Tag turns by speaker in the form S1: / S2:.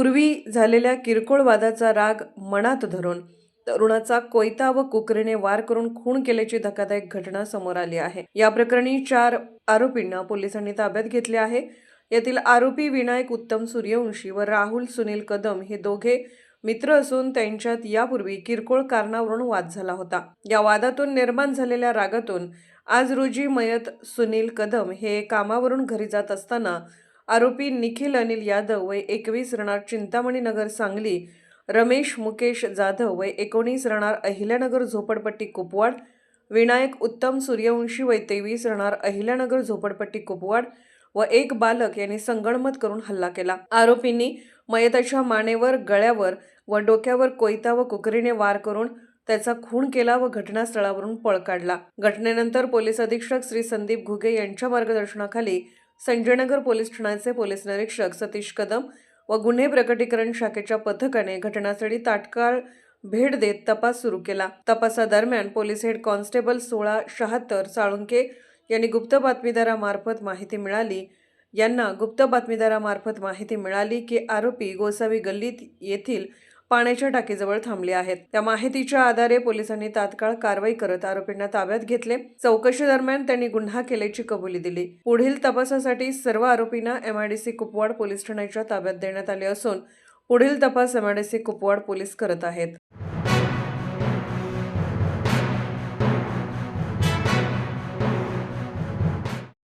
S1: पूर्वी झालेल्या किरकोळ वादाचा राग मनात धरून तरुणाचा कोयता व कुकरीने वार करून खून केल्याची धक्कादायक घटना समोर आली आहे। या प्रकरणी 4 आरोपींना पोलिसांनी ताब्यात घेतले आहे। यातील आरोपी विनायक उत्तम सूर्यवंशी व राहुल सुनील कदम हे दोघे मित्र असून त्यांच्यात यापूर्वी किरकोळ कारणावरून वाद झाला होता। या वादातून निर्माण झालेल्या रागातून आज रोजी मयत सुनील कदम हे कामावरून घरी जात असताना आरोपी निखिल अनिल यादव वय 21 राहणार चिंतामणी नगर सांगली, रमेश मुकेश जाधव वय 19 राहणार अहिल्यानगर झोपडपट्टी कुपवाड, विनायक उत्तम सूर्यवंशी वय 23 राहणार अहिल्यानगर झोपडपट्टी कुपवाड व एक बालक यांनी संगणमत करून हल्ला केला। आरोपींनी मयताच्या मानेवर, गळ्यावर व डोक्यावर कोयता व कुकरीने वार करून त्याचा खून केला व घटनास्थळावरून पळ काढला। घटनेनंतर पोलीस अधीक्षक श्री संदीप घुगे यांच्या मार्गदर्शनाखाली संजयनगर पोलीस ठाण्याचे पोलीस निरीक्षक सतीश कदम व गुन्हे प्रकटीकरण शाखेच्या पथकाने घटनास्थळी तात्काळ भेट देत तपास सुरू केला। तपासादरम्यान पोलीस हेड कॉन्स्टेबल 1676 साळुंके यांनी गुप्त बातमीदारामार्फत माहिती मिळाली की आरोपी गोसावी गल्लीत येथील पाण्याच्या टाकीजवळ थांबले आहेत। त्या माहितीच्या आधारे पोलिसांनी तात्काळ कारवाई करत आरोपींना ताब्यात घेतले। चौकशी दरम्यान त्यांनी गुन्हा केल्याची कबुली दिली। पुढील तपासासाठी सर्व आरोपींना MIDC कुपवाड पोलीस ठाण्याच्या ताब्यात देण्यात आले असून पुढील तपास MIDC कुपवाड पोलीस करत आहेत।